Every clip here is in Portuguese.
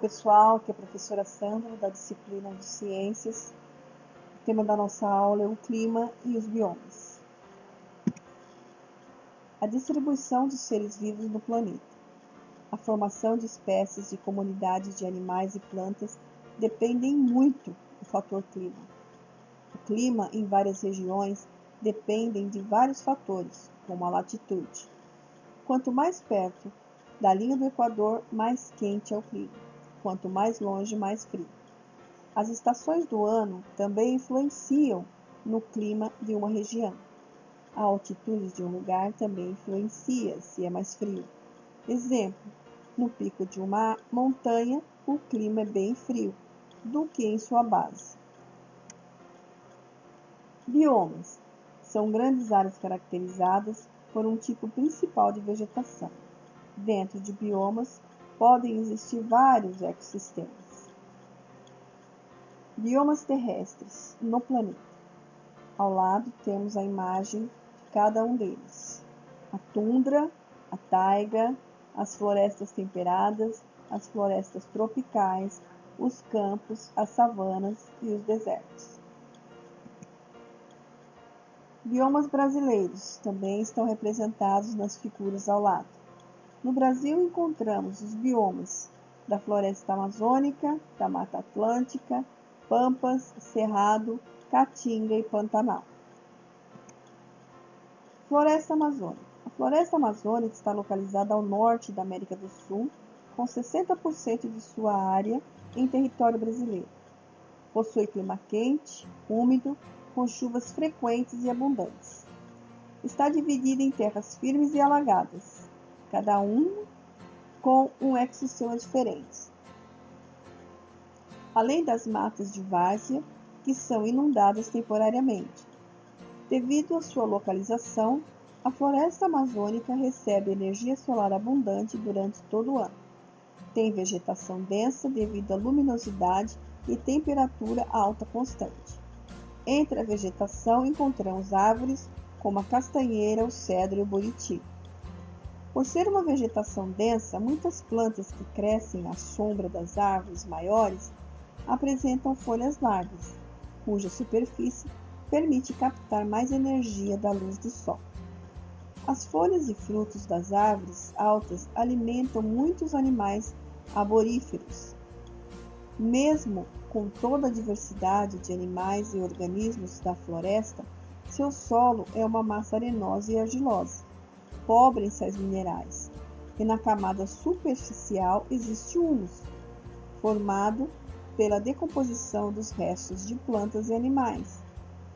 pessoal, aqui é a professora Sandra, da disciplina de Ciências. O tema da nossa aula é o clima e os biomas. A distribuição dos seres vivos no planeta. A formação de espécies e comunidades de animais e plantas dependem muito do fator clima. O clima em várias regiões dependem de vários fatores, como a latitude. Quanto mais perto da linha do Equador, mais quente é o clima. Quanto mais longe, mais frio. As estações do ano também influenciam no clima de uma região. A altitude de um lugar também influencia se é mais frio. Exemplo, no pico de uma montanha, o clima é bem frio do que em sua base. Biomas são grandes áreas caracterizadas por um tipo principal de vegetação. Dentro de biomas, podem existir vários ecossistemas. Biomas terrestres no planeta. Ao lado temos a imagem de cada um deles. A tundra, a taiga, as florestas temperadas, as florestas tropicais, os campos, as savanas e os desertos. Biomas brasileiros também estão representados nas figuras ao lado. No Brasil encontramos os biomas da floresta amazônica, da Mata Atlântica, pampas, cerrado, caatinga e pantanal. Floresta amazônica. A floresta amazônica está localizada ao norte da América do Sul, com 60% de sua área em território brasileiro. Possui clima quente, úmido, com chuvas frequentes e abundantes. Está dividida em terras firmes e alagadas, cada um com um ecossistema diferente. Além das matas de várzea, que são inundadas temporariamente. Devido à sua localização, a floresta amazônica recebe energia solar abundante durante todo o ano. Tem vegetação densa devido à luminosidade e temperatura alta constante. Entre a vegetação encontramos árvores como a castanheira, o cedro e o buriti. Por ser uma vegetação densa, muitas plantas que crescem à sombra das árvores maiores apresentam folhas largas, cuja superfície permite captar mais energia da luz do sol. As folhas e frutos das árvores altas alimentam muitos animais arboríferos. Mesmo com toda a diversidade de animais e organismos da floresta, seu solo é uma massa arenosa e argilosa, pobre em sais minerais, e na camada superficial existe humus, formado pela decomposição dos restos de plantas e animais,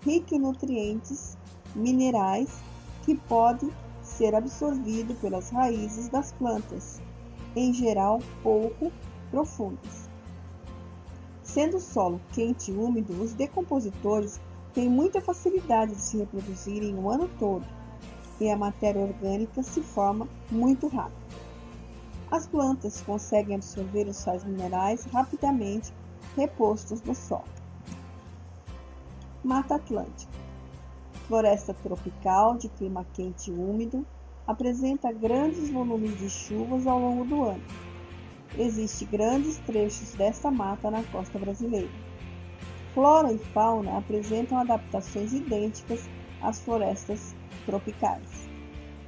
rico em nutrientes minerais que pode ser absorvido pelas raízes das plantas, em geral pouco profundas. Sendo o solo quente e úmido, os decompositores têm muita facilidade de se reproduzirem o ano todo, e a matéria orgânica se forma muito rápido. As plantas conseguem absorver os sais minerais rapidamente repostos no solo. Mata Atlântica. Floresta tropical de clima quente e úmido, apresenta grandes volumes de chuvas ao longo do ano. Existem grandes trechos desta mata na costa brasileira. Flora e fauna apresentam adaptações idênticas às florestas tropicais.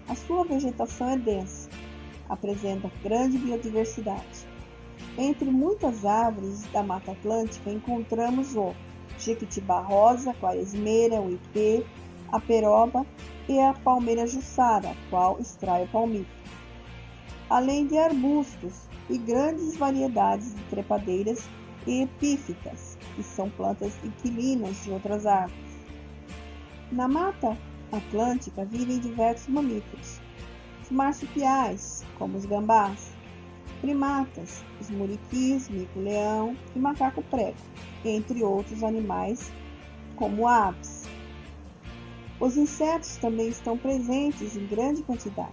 A sua vegetação é densa, apresenta grande biodiversidade. Entre muitas árvores da Mata Atlântica encontramos o jequitibá rosa, a quaresmeira, o ipê, a peroba e a palmeira jussara, a qual extrai o palmito. Além de arbustos e grandes variedades de trepadeiras e epífitas, que são plantas inquilinas de outras árvores. Na Mata Atlântica vivem diversos mamíferos, os marsupiais, como os gambás, primatas, os muriquis, mico-leão e macaco-prego, entre outros animais, como aves. Os insetos também estão presentes em grande quantidade.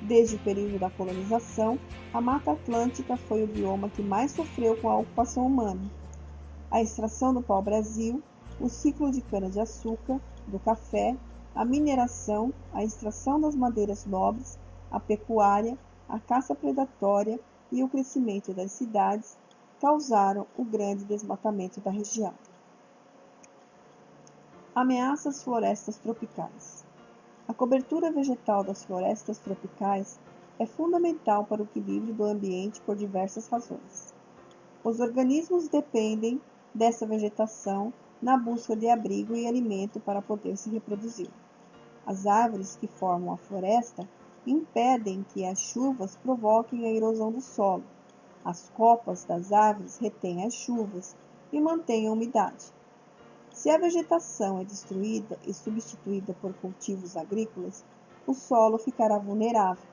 Desde o período da colonização, a Mata Atlântica foi o bioma que mais sofreu com a ocupação humana. A extração do pau-brasil, o ciclo de cana-de-açúcar, do café, a mineração, a extração das madeiras nobres, a pecuária, a caça predatória e o crescimento das cidades causaram o grande desmatamento da região. Ameaça às florestas tropicais. A cobertura vegetal das florestas tropicais é fundamental para o equilíbrio do ambiente por diversas razões. Os organismos dependem dessa vegetação na busca de abrigo e alimento para poder se reproduzir. As árvores que formam a floresta impedem que as chuvas provoquem a erosão do solo. As copas das árvores retêm as chuvas e mantêm a umidade. Se a vegetação é destruída e substituída por cultivos agrícolas, o solo ficará vulnerável,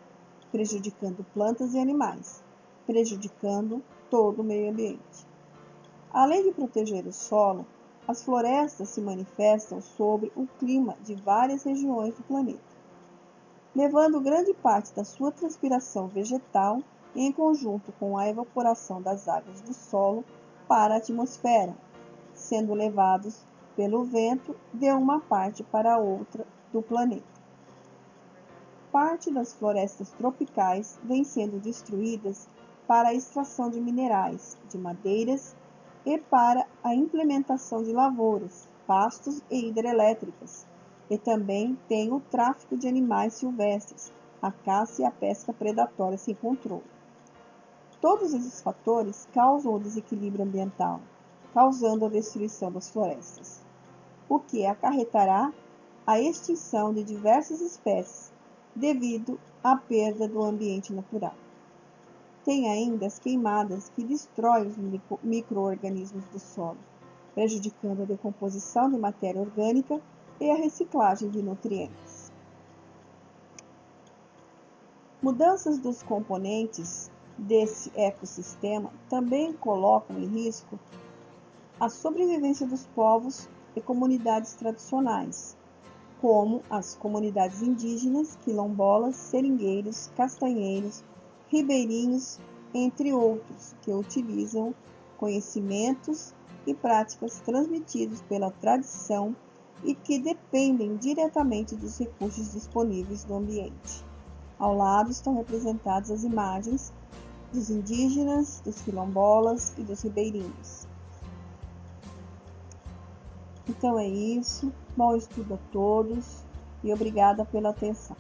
prejudicando plantas e animais, prejudicando todo o meio ambiente. Além de proteger o solo, as florestas se manifestam sobre o clima de várias regiões do planeta, levando grande parte da sua transpiração vegetal em conjunto com a evaporação das águas do solo para a atmosfera, sendo levados pelo vento de uma parte para outra do planeta. Parte das florestas tropicais vêm sendo destruídas para a extração de minerais, de madeiras e para a implementação de lavouras, pastos e hidrelétricas. E também tem o tráfico de animais silvestres, a caça e a pesca predatória sem controle. Todos esses fatores causam o desequilíbrio ambiental, causando a destruição das florestas, o que acarretará a extinção de diversas espécies devido à perda do ambiente natural. Tem ainda as queimadas que destroem os micro-organismos do solo, prejudicando a decomposição de matéria orgânica e a reciclagem de nutrientes. Mudanças dos componentes desse ecossistema também colocam em risco a sobrevivência dos povos e comunidades tradicionais, como as comunidades indígenas, quilombolas, seringueiros, castanheiros, ribeirinhos, entre outros, que utilizam conhecimentos e práticas transmitidos pela tradição e que dependem diretamente dos recursos disponíveis no ambiente. Ao lado estão representadas as imagens dos indígenas, dos quilombolas e dos ribeirinhos. Então é isso, bom estudo a todos e obrigada pela atenção.